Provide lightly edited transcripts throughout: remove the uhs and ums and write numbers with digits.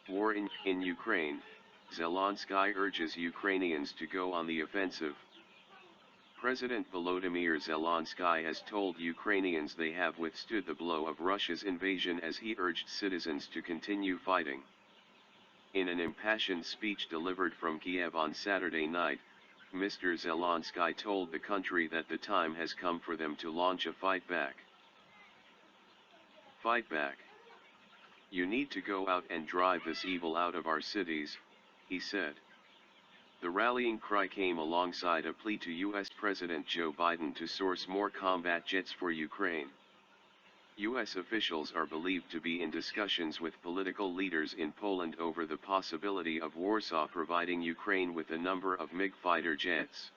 War in Ukraine, Zelensky urges Ukrainians to go on the offensive. President Volodymyr Zelensky has told Ukrainians they have withstood the blow of Russia's invasion as he urged citizens to continue fighting. In an impassioned speech delivered from Kiev on Saturday night, Mr. Zelensky told the country that the time has come for them to launch a fight back. Fight back. You need to go out and drive this evil out of our cities, he said. The rallying cry came alongside a plea to U.S. President Joe Biden to source more combat jets for Ukraine. U.S. officials are believed to be in discussions with political leaders in Poland over the possibility of Warsaw providing Ukraine with a number of MiG fighter jets.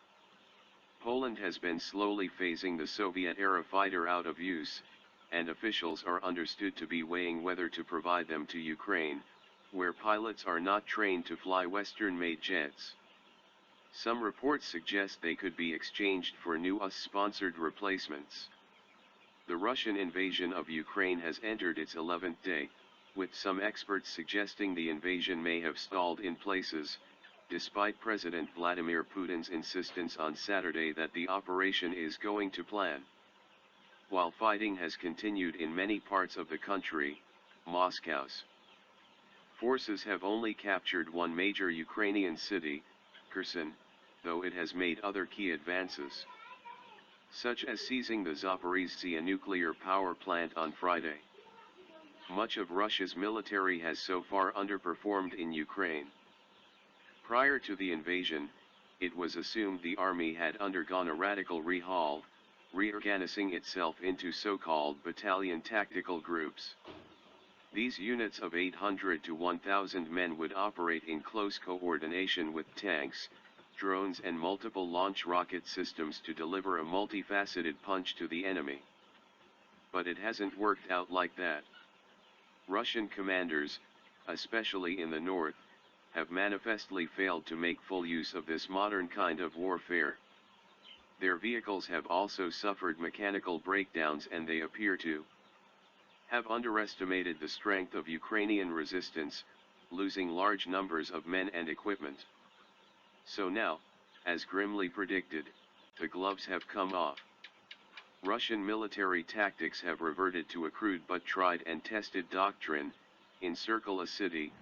Poland has been slowly phasing the Soviet-era fighter out of use, and officials are understood to be weighing whether to provide them to Ukraine, where pilots are not trained to fly Western-made jets. Some reports suggest they could be exchanged for new US-sponsored replacements. The Russian invasion of Ukraine has entered its 11th day, with some experts suggesting the invasion may have stalled in places, despite President Vladimir Putin's insistence on Saturday that the operation is going to plan. While fighting has continued in many parts of the country, Moscow's forces have only captured one major Ukrainian city, Kherson, though it has made other key advances, such as seizing the Zaporizhzhia nuclear power plant on Friday. Much of Russia's military has so far underperformed in Ukraine. Prior to the invasion, it was assumed the army had undergone a radical rehaul, reorganizing itself into so-called battalion tactical groups. These units of 800 to 1,000 men would operate in close coordination with tanks, drones and multiple launch rocket systems to deliver a multifaceted punch to the enemy. But it hasn't worked out like that. Russian commanders, especially in the north, have manifestly failed to make full use of this modern kind of warfare. Their vehicles have also suffered mechanical breakdowns and they appear to have underestimated the strength of Ukrainian resistance, losing large numbers of men and equipment. So now, as grimly predicted, the gloves have come off. Russian military tactics have reverted to a crude but tried and tested doctrine: encircle a city,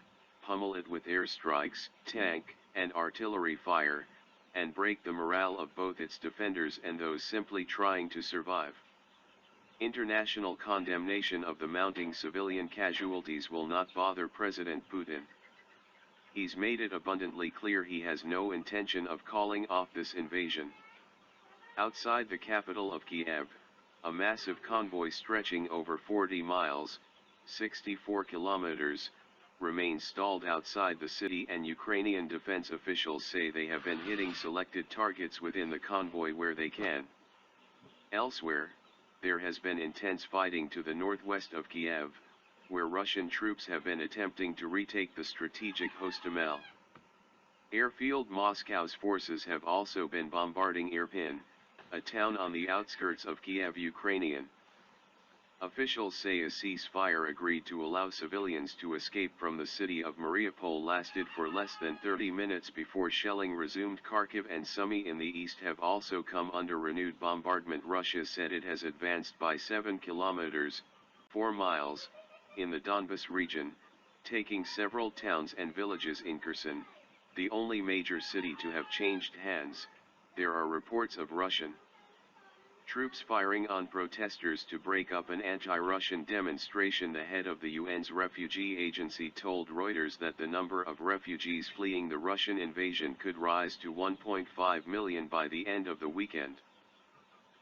pummel it with airstrikes, tank, and artillery fire, and break the morale of both its defenders and those simply trying to survive. International condemnation of the mounting civilian casualties will not bother President Putin. He's made it abundantly clear he has no intention of calling off this invasion. Outside the capital of Kiev, a massive convoy stretching over 40 miles, 64 kilometers, remains stalled outside the city, and Ukrainian defense officials say they have been hitting selected targets within the convoy where they can. Elsewhere, there has been intense fighting to the northwest of Kiev, where Russian troops have been attempting to retake the strategic Hostomel airfield. Moscow's forces have also been bombarding Irpin, a town on the outskirts of Kiev. Ukrainian officials say a ceasefire agreed to allow civilians to escape from the city of Mariupol lasted for less than 30 minutes before shelling resumed. Kharkiv and Sumy in the east have also come under renewed bombardment. Russia said it has advanced by 7 kilometers, 4 miles, in the Donbas region, taking several towns and villages. In Kherson, the only major city to have changed hands, there are reports of Russian troops firing on protesters to break up an anti-Russian demonstration. The head of the UN's refugee agency told Reuters that the number of refugees fleeing the Russian invasion could rise to 1.5 million by the end of the weekend.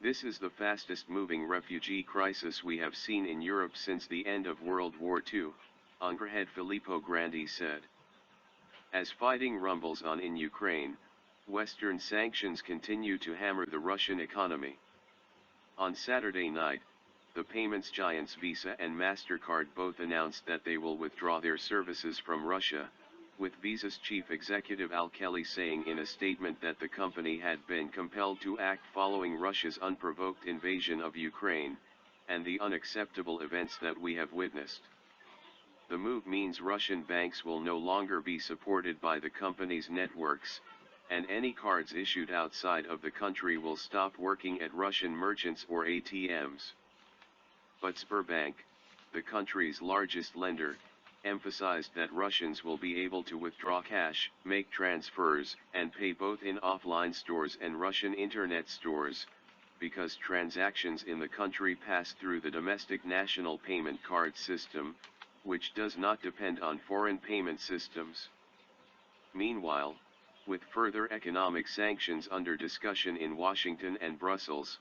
This is the fastest moving refugee crisis we have seen in Europe since the end of World War II, UNRWA head Filippo Grandi said. As fighting rumbles on in Ukraine, Western sanctions continue to hammer the Russian economy. On Saturday night, the payments giants Visa and MasterCard both announced that they will withdraw their services from Russia, with Visa's chief executive Al Kelly saying in a statement that the company had been compelled to act following Russia's unprovoked invasion of Ukraine, and the unacceptable events that we have witnessed. The move means Russian banks will no longer be supported by the company's networks, and any cards issued outside of the country will stop working at Russian merchants or ATMs. But Sberbank, the country's largest lender, emphasized that Russians will be able to withdraw cash, make transfers, and pay both in offline stores and Russian internet stores, because transactions in the country pass through the domestic national payment card system, which does not depend on foreign payment systems. Meanwhile, with further economic sanctions under discussion in Washington and Brussels,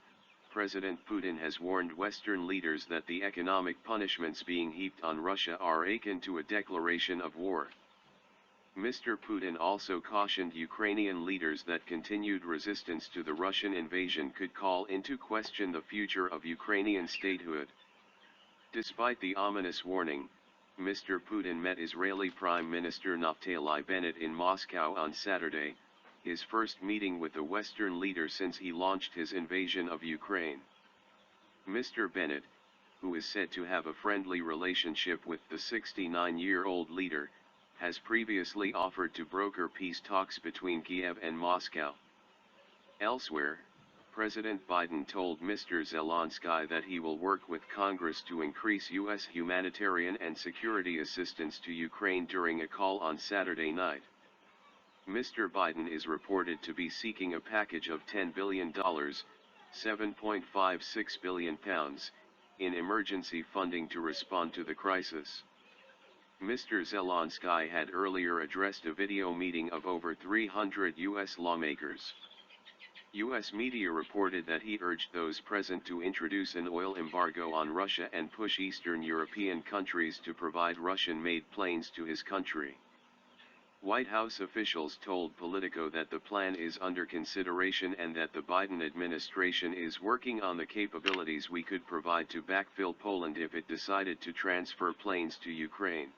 President Putin has warned Western leaders that the economic punishments being heaped on Russia are akin to a declaration of war. Mr. Putin also cautioned Ukrainian leaders that continued resistance to the Russian invasion could call into question the future of Ukrainian statehood. Despite the ominous warning, Mr. Putin met Israeli Prime Minister Naftali Bennett in Moscow on Saturday, his first meeting with a Western leader since he launched his invasion of Ukraine. Mr. Bennett, who is said to have a friendly relationship with the 69-year-old leader, has previously offered to broker peace talks between Kiev and Moscow. Elsewhere, President Biden told Mr. Zelensky that he will work with Congress to increase U.S. humanitarian and security assistance to Ukraine during a call on Saturday night. Mr. Biden is reported to be seeking a package of $10 billion, £7.56 billion, in emergency funding to respond to the crisis. Mr. Zelensky had earlier addressed a video meeting of over 300 U.S. lawmakers. U.S. media reported that he urged those present to introduce an oil embargo on Russia and push Eastern European countries to provide Russian-made planes to his country. White House officials told Politico that the plan is under consideration and that the Biden administration is working on the capabilities we could provide to backfill Poland if it decided to transfer planes to Ukraine.